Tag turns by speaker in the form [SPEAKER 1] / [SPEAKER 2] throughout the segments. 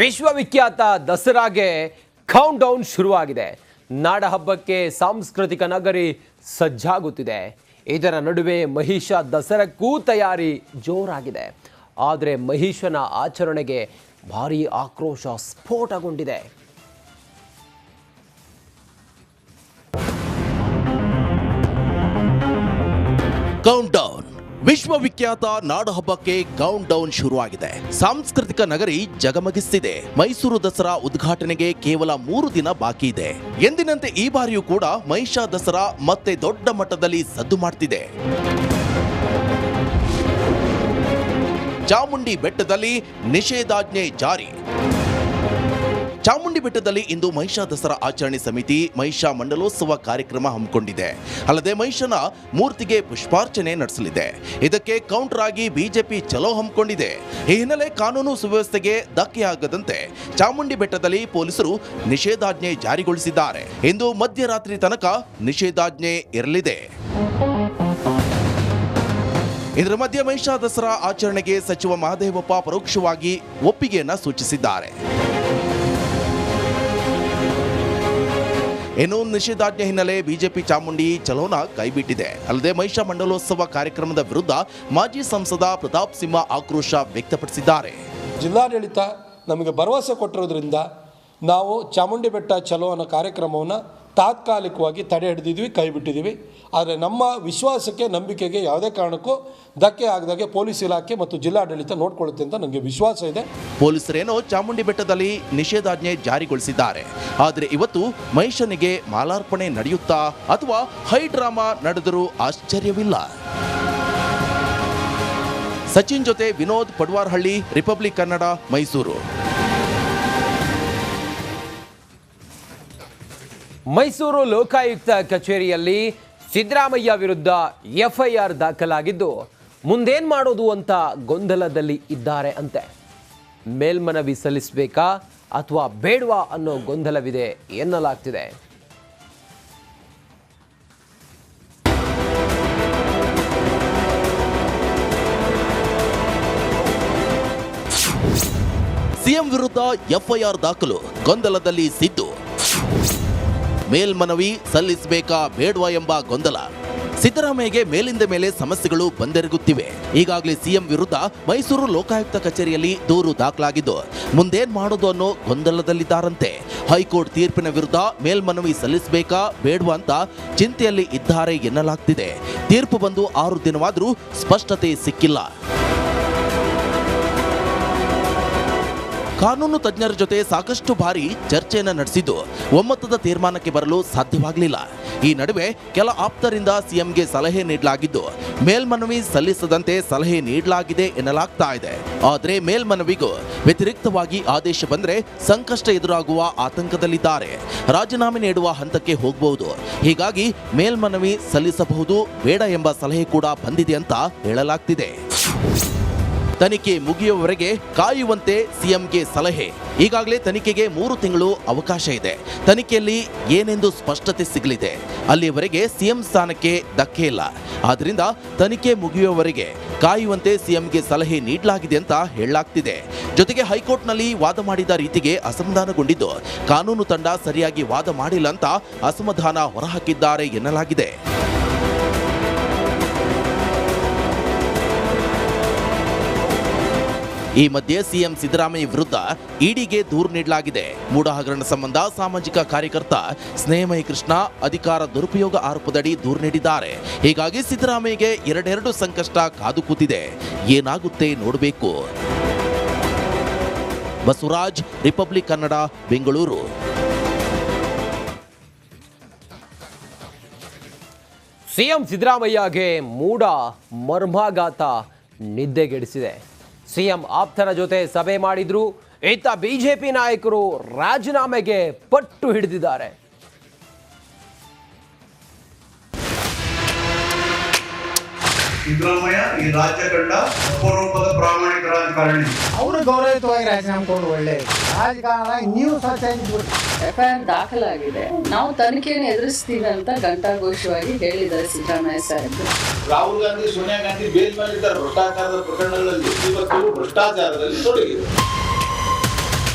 [SPEAKER 1] ವಿಶ್ವವಿಖ್ಯಾತ ದಸರಾಗೆ count down ಶುರುವಾಗಿದೆ. ನಾಡ ಹಬ್ಬಕ್ಕೆ ಸಾಂಸ್ಕೃತಿಕ ನಗರಿ ಸಜ್ಜಾಗುತ್ತಿದೆ. ಇದರ ನಡುವೆ ಮಹಿಷ ದಸರಕ್ಕೂ ತಯಾರಿ ಜೋರಾಗಿದೆ. ಆದರೆ ಮಹಿಷನ ಆಚರಣೆಗೆ ಭಾರೀ ಆಕ್ರೋಶ ಸ್ಫೋಟಗೊಂಡಿದೆ.
[SPEAKER 2] Count down. ವಿಶ್ವವಿಖ್ಯಾತ ನಾಡಹಬ್ಬಕ್ಕೆ ಕೌಂಟ್ ಡೌನ್ ಶುರುವಾಗಿದೆ. ಸಾಂಸ್ಕೃತಿಕ ನಗರಿ ಜಗಮಗಿಸ್ತಿದೆ. ಮೈಸೂರು ದಸರಾ ಉದ್ಘಾಟನೆಗೆ ಕೇವಲ 3 ದಿನ ಬಾಕಿ ಇದೆ. ಎಂದಿನಂತೆ ಈ ಬಾರಿಯೂ ಕೂಡ ಮಹಿಷ ದಸರಾ ಮತ್ತೆ ದೊಡ್ಡ ಮಟ್ಟದಲ್ಲಿ ಸದ್ದು ಮಾಡ್ತಿದೆ. ಚಾಮುಂಡಿ ಬೆಟ್ಟದಲ್ಲಿ ನಿಷೇಧಾಜ್ಞೆ ಜಾರಿ. ಚಾಮುಂಡಿ ಬೆಟ್ಟದಲ್ಲಿ ಇಂದು ಮಹಿಷ ದಸರಾ ಆಚರಣೆ ಸಮಿತಿ ಮಹಿಷ ಮಂಡಲೋತ್ಸವ ಕಾರ್ಯಕ್ರಮ ಹಮ್ಮಿಕೊಂಡಿದೆ. ಅಲ್ಲದೆ ಮಹಿಷನ ಮೂರ್ತಿಗೆ ಪುಷ್ಪಾರ್ಚನೆ ನಡೆಸಲಿದೆ. ಇದಕ್ಕೆ ಕೌಂಟರ್ ಆಗಿ ಬಿಜೆಪಿ ಚಲೋ ಹಮ್ಮಿಕೊಂಡಿದೆ. ಈ ಹಿನ್ನೆಲೆ ಕಾನೂನು ಸುವ್ಯವಸ್ಥೆಗೆ ಧಕ್ಕೆಯಾಗದಂತೆ ಚಾಮುಂಡಿ ಬೆಟ್ಟದಲ್ಲಿ ಪೊಲೀಸರು ನಿಷೇಧಾಜ್ಞೆ ಜಾರಿಗೊಳಿಸಿದ್ದಾರೆ. ಇಂದು ಮಧ್ಯರಾತ್ರಿ ತನಕ ನಿಷೇಧಾಜ್ಞೆ ಇರಲಿದೆ. ಇದರ ಮಧ್ಯೆ ಮಹಿಷ ದಸರಾ ಆಚರಣೆಗೆ ಸಚಿವ ಮಹದೇವಪ್ಪ ಪರೋಕ್ಷವಾಗಿ ಒಪ್ಪಿಗೆಯನ್ನ ಸೂಚಿಸಿದ್ದಾರೆ. ಇನ್ನು ನಿಷೇಧಾಜ್ಞೆ ಹಿನ್ನೆಲೆ ಬಿಜೆಪಿ ಚಾಮುಂಡಿ ಚಲೋನ ಕೈಬಿಟ್ಟಿದೆ. ಅಲ್ಲದೆ ಮಹಿಷ ಮಂಡಲೋತ್ಸವ ಕಾರ್ಯಕ್ರಮದ ವಿರುದ್ಧ ಮಾಜಿ ಸಂಸದ ಪ್ರತಾಪ್ ಸಿಂಹ ಆಕ್ರೋಶ ವ್ಯಕ್ತಪಡಿಸಿದ್ದಾರೆ.
[SPEAKER 3] ಜಿಲ್ಲಾಡಳಿತ ನಮಗೆ ಭರವಸೆ ಕೊಟ್ಟಿರೋದ್ರಿಂದ ನಾವು ಚಾಮುಂಡಿ ಬೆಟ್ಟ ಚಲೋ ಅನ್ನೋ ಕಾರ್ಯಕ್ರಮವನ್ನು ತಾತ್ಕಾಲಿಕವಾಗಿ ತಡೆ ಹಿಡಿದಿದ್ವಿ, ಕೈ ಬಿಟ್ಟಿದ್ದೀವಿ. ಆದರೆ ನಮ್ಮ ವಿಶ್ವಾಸಕ್ಕೆ, ನಂಬಿಕೆಗೆ ಯಾವುದೇ ಕಾರಣಕ್ಕೂ ಧಕ್ಕೆ ಆಗದಾಗೆ ಪೊಲೀಸ್ ಇಲಾಖೆ ಮತ್ತು ಜಿಲ್ಲಾಡಳಿತ ನೋಡ್ಕೊಳ್ಳುತ್ತೆ ಅಂತ ನನಗೆ ವಿಶ್ವಾಸ ಇದೆ.
[SPEAKER 2] ಪೊಲೀಸರೇನೋ ಚಾಮುಂಡಿ ಬೆಟ್ಟದಲ್ಲಿ ನಿಷೇಧಾಜ್ಞೆ ಜಾರಿಗೊಳಿಸಿದ್ದಾರೆ. ಆದರೆ ಇವತ್ತು ಮಹಿಷನಿಗೆ ಮಾಲಾರ್ಪಣೆ ನಡೆಯುತ್ತಾ ಅಥವಾ ಹೈ ಡ್ರಾಮಾ ನಡೆದರೂ ಆಶ್ಚರ್ಯವಿಲ್ಲ. ಸಚಿನ್ ಜೊತೆ ವಿನೋದ್ ಪಡ್ವಾರ್ಹಳ್ಳಿ, ರಿಪಬ್ಲಿಕ್ ಕನ್ನಡ, ಮೈಸೂರು.
[SPEAKER 1] ಮೈಸೂರು ಲೋಕಾಯುಕ್ತ ಕಚೇರಿಯಲ್ಲಿ ಸಿದ್ದರಾಮಯ್ಯ ವಿರುದ್ಧ ಎಫ್ಐಆರ್ ದಾಖಲಾಗಿದ್ದು ಮುಂದೇನ್ ಮಾಡೋದು ಅಂತ ಗೊಂದಲದಲ್ಲಿ ಇದ್ದಾರೆ ಅಂತೆ. ಮೇಲ್ಮನವಿ ಸಲ್ಲಿಸಬೇಕಾ ಅಥವಾ ಬೇಡವಾ ಅನ್ನೋ ಗೊಂದಲವಿದೆ ಎನ್ನಲಾಗ್ತಿದೆ.
[SPEAKER 2] ಸಿಎಂ ವಿರುದ್ಧ ಎಫ್ಐಆರ್ ದಾಖಲು, ಗೊಂದಲದಲ್ಲಿ ಸಿದ್ದು. ಮೇಲ್ಮನವಿ ಸಲ್ಲಿಸಬೇಕಾ ಬೇಡವಾ ಎಂಬ ಗೊಂದಲ. ಸಿದ್ದರಾಮಯ್ಯಗೆ ಮೇಲಿಂದ ಮೇಲೆ ಸಮಸ್ಯೆಗಳು ಬಂದೆರಗುತ್ತಿವೆ. ಈಗಾಗಲೇ ಸಿಎಂ ವಿರುದ್ಧ ಮೈಸೂರು ಲೋಕಾಯುಕ್ತ ಕಚೇರಿಯಲ್ಲಿ ದೂರು ದಾಖಲಾಗಿದ್ದು ಮುಂದೇನ್ ಮಾಡೋದು ಅನ್ನೋ ಗೊಂದಲದಲ್ಲಿದ್ದಾರಂತೆ. ಹೈಕೋರ್ಟ್ ತೀರ್ಪಿನ ವಿರುದ್ಧ ಮೇಲ್ಮನವಿ ಸಲ್ಲಿಸಬೇಕಾ ಬೇಡವಾ ಅಂತ ಚಿಂತೆಯಲ್ಲಿ ಇದ್ದಾರೆ ಎನ್ನಲಾಗ್ತಿದೆ. ತೀರ್ಪು ಬಂದು 6 ದಿನವಾದರೂ ಸ್ಪಷ್ಟತೆ ಸಿಕ್ಕಿಲ್ಲ. ಕಾನೂನು ತಜ್ಞರ ಜೊತೆ ಸಾಕಷ್ಟು ಬಾರಿ ಚರ್ಚೆಯನ್ನು ನಡೆಸಿದ್ದು ಒಮ್ಮತದ ತೀರ್ಮಾನಕ್ಕೆ ಬರಲು ಸಾಧ್ಯವಾಗಲಿಲ್ಲ. ಈ ನಡುವೆ ಕೆಲ ಆಪ್ತರಿಂದ ಸಿಎಂಗೆ ಸಲಹೆ ನೀಡಲಾಗಿದ್ದು ಮೇಲ್ಮನವಿ ಸಲ್ಲಿಸದಂತೆ ಸಲಹೆ ನೀಡಲಾಗಿದೆ ಎನ್ನಲಾಗ್ತಾ ಇದೆ. ಆದರೆ ಮೇಲ್ಮನವಿಗೂ ವ್ಯತಿರಿಕ್ತವಾಗಿ ಆದೇಶ ಬಂದರೆ ಸಂಕಷ್ಟ ಎದುರಾಗುವ ಆತಂಕದಲ್ಲಿದ್ದಾರೆ. ರಾಜೀನಾಮೆ ನೀಡುವ ಹಂತಕ್ಕೆ ಹೋಗಬಹುದು. ಹೀಗಾಗಿ ಮೇಲ್ಮನವಿ ಸಲ್ಲಿಸಬಹುದು ಬೇಡ ಎಂಬ ಸಲಹೆ ಕೂಡ ಬಂದಿದೆ ಅಂತ ಹೇಳಲಾಗ್ತಿದೆ. ತನಿಖೆ ಮುಗಿಯುವವರೆಗೆ ಕಾಯುವಂತೆ ಸಿಎಂಗೆ ಸಲಹೆ. ಈಗಾಗಲೇ ತನಿಖೆಗೆ 3 ತಿಂಗಳು ಅವಕಾಶ ಇದೆ. ತನಿಖೆಯಲ್ಲಿ ಏನೆಂದು ಸ್ಪಷ್ಟತೆ ಸಿಗಲಿದೆ. ಅಲ್ಲಿಯವರೆಗೆ ಸಿಎಂ ಸ್ಥಾನಕ್ಕೆ ಧಕ್ಕೆ ಇಲ್ಲ. ಆದ್ದರಿಂದ ತನಿಖೆ ಮುಗಿಯುವವರೆಗೆ ಕಾಯುವಂತೆ ಸಿಎಂಗೆ ಸಲಹೆ ನೀಡಲಾಗಿದೆ ಅಂತ ಹೇಳಲಾಗ್ತಿದೆ. ಜೊತೆಗೆ ಹೈಕೋರ್ಟ್ನಲ್ಲಿ ವಾದ ಮಾಡಿದ ರೀತಿಗೆ ಅಸಮಾಧಾನಗೊಂಡಿದ್ದು ಕಾನೂನು ತಂಡ ಸರಿಯಾಗಿ ವಾದ ಮಾಡಿಲ್ಲ ಅಂತ ಅಸಮಾಧಾನ ಹೊರಹಾಕಿದ್ದಾರೆ ಎನ್ನಲಾಗಿದೆ. ಈ ಮಧ್ಯೆ ಸಿಎಂ ಸಿದ್ದರಾಮಯ್ಯ ವಿರುದ್ಧ ಇಡಿಗೆ ದೂರು ನೀಡಲಾಗಿದೆ. ಮೂಡ ಹಗರಣ ಸಂಬಂಧ ಸಾಮಾಜಿಕ ಕಾರ್ಯಕರ್ತ ಸ್ನೇಹಮಯಿ ಕೃಷ್ಣ ಅಧಿಕಾರ ದುರುಪಯೋಗ ಆರೋಪದಡಿ ದೂರು ನೀಡಿದ್ದಾರೆ. ಹೀಗಾಗಿ ಸಿದ್ದರಾಮಯ್ಯಗೆ ಎರಡೆರಡು ಸಂಕಷ್ಟ ಕಾದು ಕೂತಿದೆ. ಏನಾಗುತ್ತೆ ನೋಡಬೇಕು. ಬಸವರಾಜ್, ರಿಪಬ್ಲಿಕ್ ಕನ್ನಡ, ಬೆಂಗಳೂರು.
[SPEAKER 1] ಸಿಎಂ ಸಿದ್ದರಾಮಯ್ಯಗೆ ಮೂಡ ಮರ್ಮಾಘಾತ ನಿದ್ದೆಗೆಡಿಸಿದೆ. ಸಿಎಂ ಆಪ್ತರ ಜೊತೆ ಸಭೆ ಮಾಡಿದ್ರು. ಇತ್ತ ಬಿಜೆಪಿ ನಾಯಕರು ರಾಜೀನಾಮೆಗೆ ಪಟ್ಟು ಹಿಡಿದಿದ್ದಾರೆ.
[SPEAKER 4] ಸಿದ್ದರಾಮಯ್ಯ ಈ ರಾಜ್ಯ ಕಂಡ ಅಪರೂಪದ ಪ್ರಾಮಾಣಿಕ ರಾಜಕಾರಣಿ.
[SPEAKER 5] ಅವರು ಗೌರವಯುತವಾಗಿ ರಾಜೀನಾಮೆ ಕೊಡು. ಒಳ್ಳೆ ರಾಜಕಾರಣ ನೀವು
[SPEAKER 6] ಎಫ್ಐಆರ್ ದಾಖಲಾಗಿದೆ. ನಾವು ತನಿಖೆಯನ್ನು ಎದುರಿಸ್ತೀವಿ ಅಂತ ಘಂಟಾಘೋಷವಾಗಿ ಹೇಳಿದ್ದಾರೆ ಸಿದ್ದರಾಮಯ್ಯ ಸಾಹೇಬರು.
[SPEAKER 7] ರಾಹುಲ್ ಗಾಂಧಿ, ಸೋನಿಯಾ ಗಾಂಧಿ ಬೇಲ್ ಮೇಲಿದ್ದಾರೆ ಭ್ರಷ್ಟಾಚಾರದ ಪ್ರಕರಣಗಳಲ್ಲಿ. ಇವತ್ತು ಭ್ರಷ್ಟಾಚಾರದಲ್ಲಿ ತೊಡಗಿದೆ.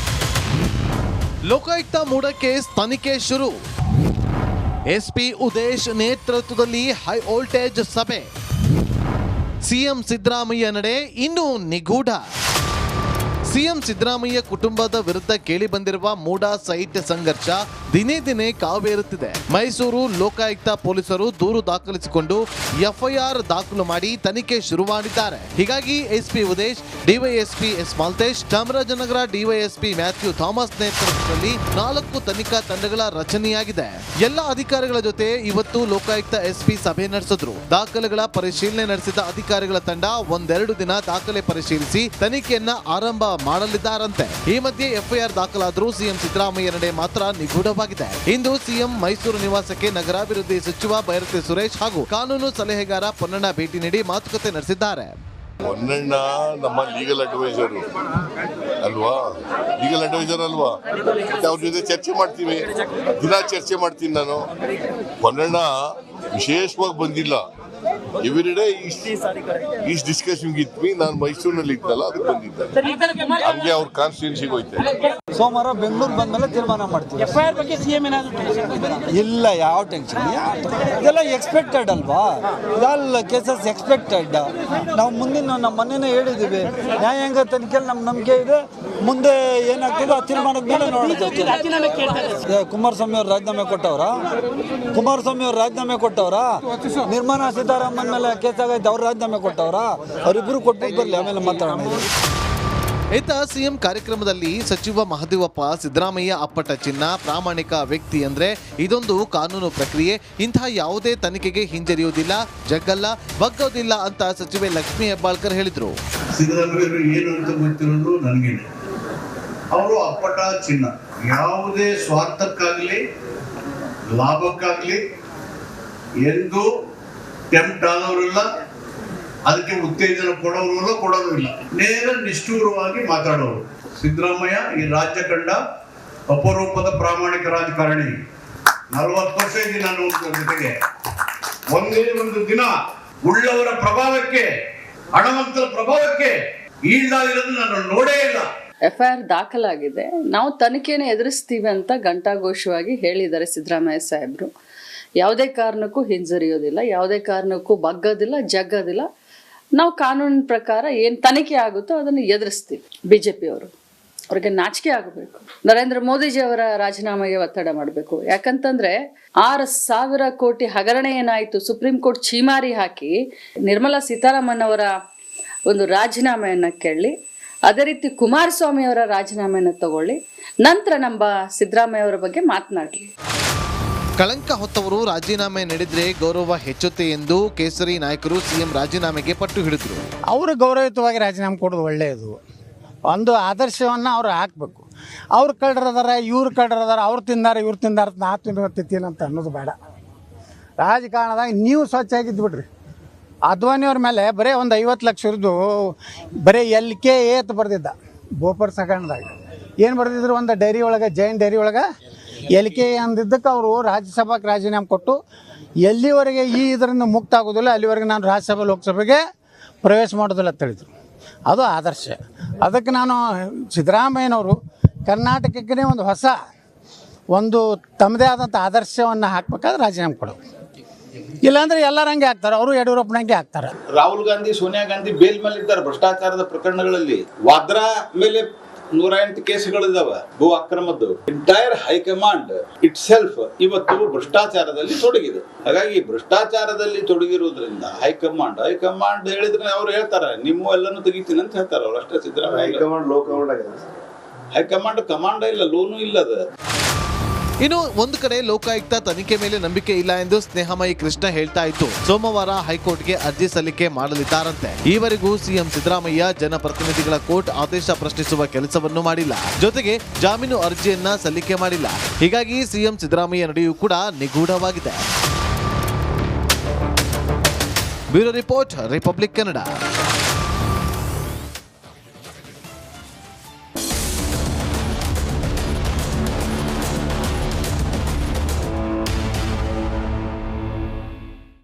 [SPEAKER 2] ಲೋಕಾಯುಕ್ತ ಮೂಡಾ ಕೇಸ್ ತನಿಖೆ ಶುರು. ಎಸ್ಪಿ ಉದೇಶ್ ನೇತೃತ್ವದಲ್ಲಿ ಹೈ ವೋಲ್ಟೇಜ್ ಸಭೆ. ಸಿಎಂ ಸಿದ್ದರಾಮಯ್ಯ ನಡೆ ಇನ್ನೂ ನಿಗೂಢ. ಸಿಎಂ ಸಿದ್ದರಾಮಯ್ಯ ಕುಟುಂಬದ ವಿರುದ್ಧ ಕೇಳಿ ಬಂದಿರುವ ಮೂಡಾ ಸೈಟ್ ಸಂಘರ್ಷ ದಿನೇ ದಿನೇ ಕಾವೇರುತ್ತಿದೆ. ಮೈಸೂರು ಲೋಕಾಯುಕ್ತ ಪೊಲೀಸರು ದೂರು ದಾಖಲಿಸಿಕೊಂಡು ಎಫ್ಐಆರ್ ದಾಖಲು ಮಾಡಿ ತನಿಖೆ ಶುರು ಮಾಡಿದ್ದಾರೆ. ಹೀಗಾಗಿ SP Udesh, DYSP S Malthesh, Chamarajanagar DYSP Mathew Thomas ನೇತೃತ್ವದಲ್ಲಿ 4 ತನಿಖಾ ತಂಡಗಳ ರಚನೆಯಾಗಿದೆ. ಎಲ್ಲ ಅಧಿಕಾರಿಗಳ ಜೊತೆ ಇವತ್ತು ಲೋಕಾಯುಕ್ತ ಎಸ್ಪಿ ಸಭೆ ನಡೆಸಿದ್ರು. ದಾಖಲೆಗಳ ಪರಿಶೀಲನೆ ನಡೆಸಿದ ಅಧಿಕಾರಿಗಳ ತಂಡ ಒಂದೆರಡು ದಿನ ದಾಖಲೆ ಪರಿಶೀಲಿಸಿ ತನಿಖೆಯನ್ನ ಆರಂಭ ಮಾಡಲಿದ್ದಾರಂತೆ. ಈ ಮಧ್ಯೆ ಎಫ್ಐಆರ್ ದಾಖಲಾದರೂ ಸಿಎಂ ಸಿದ್ದರಾಮಯ್ಯ ನಡೆ ಮಾತ್ರ ನಿಗೂಢವಾಗಿದೆ. ಇಂದು ಸಿಎಂ ಮೈಸೂರು ನಿವಾಸಕ್ಕೆ ನಗರಾಭಿವೃದ್ಧಿ ಸಚಿವ ಬೈರತಿ ಸುರೇಶ್ ಹಾಗೂ ಕಾನೂನು ಸಲಹೆಗಾರ ಪೊನ್ನಣ್ಣ ಭೇಟಿ ನೀಡಿ ಮಾತುಕತೆ ನಡೆಸಿದ್ದಾರೆ.
[SPEAKER 8] ಪೊನ್ನಣ್ಣ ನಮ್ಮ ಲೀಗಲ್ ಅಡ್ವೈಸರ್ ಅಲ್ವಾ, ಅವ್ರ ಜೊತೆ ಚರ್ಚೆ ಮಾಡ್ತೀವಿ, ದಿನ ಚರ್ಚೆ ಮಾಡ್ತೀನಿ ನಾನು. ಪೊನ್ನಣ್ಣ ವಿಶೇಷವಾಗಿ ಬಂದಿಲ್ಲ, ಎವ್ರಿಡೇ ಈಸ್ಟ್ ಡಿಸ್ಕಷನ್ ಇದ್ವಿ. ನಾನು ಮೈಸೂರಿನಲ್ಲಿ ಇದ್ದಲ್ಲ, ಅದಕ್ಕೆ ಬಂದಿದ್ದೆ. ಹಂಗೆ ಅವ್ರ ಕಾನ್ಸ್ಟಿಟ್ಯೂನ್ಸಿಗೆ ಹೋಯ್ತಾರೆ.
[SPEAKER 5] ಸೋಮವಾರ ಬೆಂಗಳೂರು ಬಂದ್ಮೇಲೆ ತೀರ್ಮಾನ ಮಾಡ್ತೀವಿ. ಎಫ್ಐಆರ್ ಬಗ್ಗೆ ಸಿಎಂ ಇಲ್ಲ, ಯಾವ ಟೆನ್ಷನ್, ಇದೆಲ್ಲ ಎಕ್ಸ್ಪೆಕ್ಟೆಡ್ ಅಲ್ವಾ, ಇದೆಲ್ಲ ಕೇಸಸ್ ಎಕ್ಸ್ಪೆಕ್ಟೆಡ್. ನಾವು ಮುಂದಿನ ನಮ್ಮ ಮೊನ್ನೆನೇ ಹೇಳಿದ್ದೀವಿ, ನ್ಯಾಯಾಂಗ ತನಿಖೆಯಲ್ಲಿ ನಮ್ಮ ನಂಬಿಕೆ ಇದೆ. ಮುಂದೆ ಏನಾಗ್ತದೆ ಆ ತೀರ್ಮಾನದ ಮೇಲೆ ನೋಡೋದು. ಕುಮಾರಸ್ವಾಮಿ ಅವ್ರು ರಾಜೀನಾಮೆ ಕೊಟ್ಟವ್ರ, ನಿರ್ಮಲಾ ಸೀತಾರಾಮನ್ ಮೇಲೆ ಕೇಸ್ ಆಗೈತೆ, ಅವ್ರು ರಾಜೀನಾಮೆ ಕೊಟ್ಟವ್ರ, ಅವರಿಬ್ಬರು ಕೊಟ್ಬಿಟ್ಟು ಬರಲಿ, ಆಮೇಲೆ ಮಾತಾಡೋಣ.
[SPEAKER 2] ಇತ್ತ ಸಿಎಂ ಕಾರ್ಯಕ್ರಮದಲ್ಲಿ ಸಚಿವ ಮಹದೇವಪ್ಪ, ಸಿದ್ದರಾಮಯ್ಯ ಅಪ್ಪಟ ಚಿನ್ನ, ಪ್ರಾಮಾಣಿಕ ವ್ಯಕ್ತಿ ಅಂದ್ರೆ ಇದೊಂದು ಕಾನೂನು ಪ್ರಕ್ರಿಯೆ, ಇಂತಹ ಯಾವುದೇ ತನಿಖೆಗೆ ಹಿಂಜರಿಯುವುದಿಲ್ಲ, ಜಗ್ಗಲ್ಲ, ಬಗ್ಗೋದಿಲ್ಲ ಅಂತ ಸಚಿವೆ ಲಕ್ಷ್ಮೀ ಹೆಬ್ಬಾಳ್ಕರ್ ಹೇಳಿದ್ರು.
[SPEAKER 4] ಸಿದ್ದರಾಮಯ್ಯರು ಏನು ಅಂತ ಗೊತ್ತಿರೋದು ನನಗೇನೆ. ಅವರು ಅಪ್ಪಟ ಚಿನ್ನ, ಯಾವುದೇ ಸ್ವಾರ್ಥಕ್ಕಾಗಲಿ ಲಾಭಕ್ಕಾಗಲಿ ಎಂದು ಟೆಂಪ್ಟ್ ಆದವರಿಲ್ಲ, ಅದಕ್ಕೆ ಉತ್ತೇಜನ ಕೊಡೋರು ಇಲ್ಲ, ನೇರ ನಿಷ್ಠೂರವಾಗಿ ಮಾತಾಡೋರು. ಸಿದ್ದರಾಮಯ್ಯ ಈ ರಾಜ್ಯ ಕಂಡ ಅಪರೂಪದ ಪ್ರಾಮಾಣಿಕ ರಾಜಕಾರಣಿ. 40 ವರ್ಷ ಇದ್ದೀನಿ ನಾನು ಜೊತೆಗೆ. ಒಂದೇ ಒಂದು ದಿನ ಉಳ್ಳವರ ಪ್ರಭಾವಕ್ಕೆ, ಹಣವಂತರ ಪ್ರಭಾವಕ್ಕೆ ಈಡಾಗಿರೋದು ನಾನು ನೋಡೇ ಇಲ್ಲ.
[SPEAKER 6] ಎಫ್ಐಆರ್ ದಾಖಲಾಗಿದೆ, ನಾವು ತನಿಖೆಯನ್ನು ಎದುರಿಸ್ತೀವಿ ಅಂತ ಘಂಟಾಘೋಷವಾಗಿ ಹೇಳಿದ್ದಾರೆ ಸಿದ್ದರಾಮಯ್ಯ ಸಾಹೇಬರು. ಯಾವುದೇ ಕಾರಣಕ್ಕೂ ಹಿಂಜರಿಯೋದಿಲ್ಲ, ಯಾವುದೇ ಕಾರಣಕ್ಕೂ ಬಗ್ಗೋದಿಲ್ಲ, ಜಗ್ಗೋದಿಲ್ಲ. ನಾವು ಕಾನೂನಿನ ಪ್ರಕಾರ ಏನು ತನಿಖೆ ಆಗುತ್ತೋ ಅದನ್ನು ಎದುರಿಸ್ತೀವಿ. ಬಿಜೆಪಿಯವರು ಅವ್ರಿಗೆ ನಾಚಿಕೆ ಆಗಬೇಕು. ನರೇಂದ್ರ ಮೋದಿಜಿ ಅವರ ರಾಜೀನಾಮೆಗೆ ಒತ್ತಡ ಮಾಡಬೇಕು. ಯಾಕಂತಂದ್ರೆ 6,000 ಕೋಟಿ ಹಗರಣ ಏನಾಯಿತು, ಸುಪ್ರೀಂ ಕೋರ್ಟ್ ಛೀಮಾರಿ ಹಾಕಿ ನಿರ್ಮಲಾ ಸೀತಾರಾಮನ್ ಅವರ ಒಂದು ರಾಜೀನಾಮೆಯನ್ನು ಕೇಳಿ, ಅದೇ ರೀತಿ ಕುಮಾರಸ್ವಾಮಿ ಅವರ ರಾಜೀನಾಮೆಯನ್ನು ತಗೊಳ್ಳಿ, ನಂತರ ನಮ್ಮ ಸಿದ್ದರಾಮಯ್ಯ ಅವರ ಬಗ್ಗೆ ಮಾತನಾಡಲಿ.
[SPEAKER 2] ಕಳಂಕ ಹೊತ್ತವರು ರಾಜೀನಾಮೆ ನೀಡಿದ್ರೆ ಗೌರವ ಹೆಚ್ಚುತ್ತೆ ಎಂದು ಕೇಸರಿ ನಾಯಕರು ಸಿಎಂ ರಾಜೀನಾಮೆಗೆ ಪಟ್ಟು ಹಿಡಿದ್ರು.
[SPEAKER 5] ಅವರು ಗೌರವಯುತವಾಗಿ ರಾಜೀನಾಮೆ ಕೊಡೋದು ಒಳ್ಳೆಯದು. ಒಂದು ಆದರ್ಶವನ್ನು ಅವ್ರು ಹಾಕಬೇಕು. ಅವ್ರು ಕಳ್ಳರದಾರ, ಇವ್ರು ಕಳ್ಳರದಾರ, ಅವ್ರು ತಿಂದಾರ, ಇವ್ರು ತಿಂದಾರ, ನಾ ತಿನ್ನೋತ್ತಿತ್ತೀನಿ ಅಂತ ಅನ್ನೋದು ಬೇಡ. ರಾಜಕಾರಣದಾಗ ನೀವು ಸ್ವಚ್ಛಾಗಿದ್ದು ಬಿಡ್ರಿ. ಅದ್ವಾನಿಯವ್ರ ಮೇಲೆ ಬರೀ ಒಂದು 50 ಲಕ್ಷದ್ದು ಬರೀ LK ಅಂತ ಬರೆದಿದ್ದ ಬೋಪರ್ ಸಗಣದಾಗ. ಏನು ಬರೆದಿದ್ರು, ಒಂದು ಡೈರಿ ಒಳಗೆ, ಜೈನ್ ಡೈರಿ ಒಳಗೆ LK ಅಂದಿದ್ದಕ್ಕೆ ಅವರು ರಾಜ್ಯಸಭಾಕ್ಕೆ ರಾಜೀನಾಮೆ ಕೊಟ್ಟು, ಎಲ್ಲಿವರೆಗೆ ಇದರಿಂದ ಮುಕ್ತ ಆಗೋದಿಲ್ಲ ಅಲ್ಲಿವರೆಗೆ ನಾನು ರಾಜ್ಯಸಭೆ ಲೋಕಸಭೆಗೆ ಪ್ರವೇಶ ಮಾಡೋದಿಲ್ಲ ಅಂತ ಹೇಳಿದರು. ಅದು ಆದರ್ಶ. ಅದಕ್ಕೆ ನಾನು ಸಿದ್ದರಾಮಯ್ಯನವರು ಕರ್ನಾಟಕಕ್ಕೆ ಒಂದು ತಮ್ಮದೇ ಆದಂಥ ಆದರ್ಶವನ್ನು ಹಾಕಬೇಕಾದ್ರೆ ರಾಜೀನಾಮೆ ಕೊಡೋದು. ಇಲ್ಲಾಂದ್ರೆ ಎಲ್ಲರೂ ಹಂಗೆ ಆಗ್ತಾರೆ, ಅವರು ಯಡಿಯೂರಪ್ಪನಂಗೆ ಆಗ್ತಾರೆ.
[SPEAKER 7] ರಾಹುಲ್ ಗಾಂಧಿ, ಸೋನಿಯಾ ಗಾಂಧಿ ಬೇಲ್ ಮೇಲೆ ಇದ್ದಾರೆ ಭ್ರಷ್ಟಾಚಾರದ ಪ್ರಕರಣಗಳಲ್ಲಿ. ವಾದ್ರಾ ಮೇಲೆ 108 ಕೇಸುಗಳಿದಾವೆ ಭೂ ಅಕ್ರಮದ್ದು. ಎಂಟೈರ್ ಹೈಕಮಾಂಡ್ ಇಟ್ ಸೆಲ್ಫ್ ಇವತ್ತು ಭ್ರಷ್ಟಾಚಾರದಲ್ಲಿ ತೊಡಗಿದೆ. ಹಾಗಾಗಿ ಭ್ರಷ್ಟಾಚಾರದಲ್ಲಿ ತೊಡಗಿರುವುದರಿಂದ ಹೈಕಮಾಂಡ್ ಹೇಳಿದ್ರೆ ಅವ್ರು ಹೇಳ್ತಾರೆ, ನಿಮ್ಮ ಎಲ್ಲನೂ ತೆಗಿತೀನಿ ಅಂತ ಹೇಳ್ತಾರೆ ಅವ್ರು ಅಷ್ಟೇ. ಸಿದ್ದರಾಮಯ್ಯ ಹೈಕಮಾಂಡ್ ಕಮಾಂಡ್ ಇಲ್ಲ, ಲೋನು ಇಲ್ಲ. ಅದು
[SPEAKER 2] ಇನ್ನು ಒಂದು ಕಡೆ ಲೋಕಾಯುಕ್ತ ತನಿಖೆ ಮೇಲೆ ನಂಬಿಕೆ ಇಲ್ಲ ಎಂದು ಸ್ನೇಹಮಯಿ ಕೃಷ್ಣ ಹೇಳ್ತಾ ಇತ್ತು. ಸೋಮವಾರ ಹೈಕೋರ್ಟ್ಗೆ ಅರ್ಜಿ ಸಲ್ಲಿಕೆ ಮಾಡಲಿದ್ದಾರಂತೆ. ಈವರೆಗೂ ಸಿಎಂ ಸಿದ್ದರಾಮಯ್ಯ ಜನಪ್ರತಿನಿಧಿಗಳ ಕೋರ್ಟ್ ಆದೇಶ ಪ್ರಶ್ನಿಸುವ ಕೆಲಸವನ್ನು ಮಾಡಿಲ್ಲ, ಜೊತೆಗೆ ಜಾಮೀನು ಅರ್ಜಿಯನ್ನ ಸಲ್ಲಿಕೆ ಮಾಡಿಲ್ಲ. ಹೀಗಾಗಿ ಸಿಎಂ ಸಿದ್ದರಾಮಯ್ಯ ನಡೆಯೂ ಕೂಡ ನಿಗೂಢವಾಗಿದೆ. Bureau report, republic Kannada.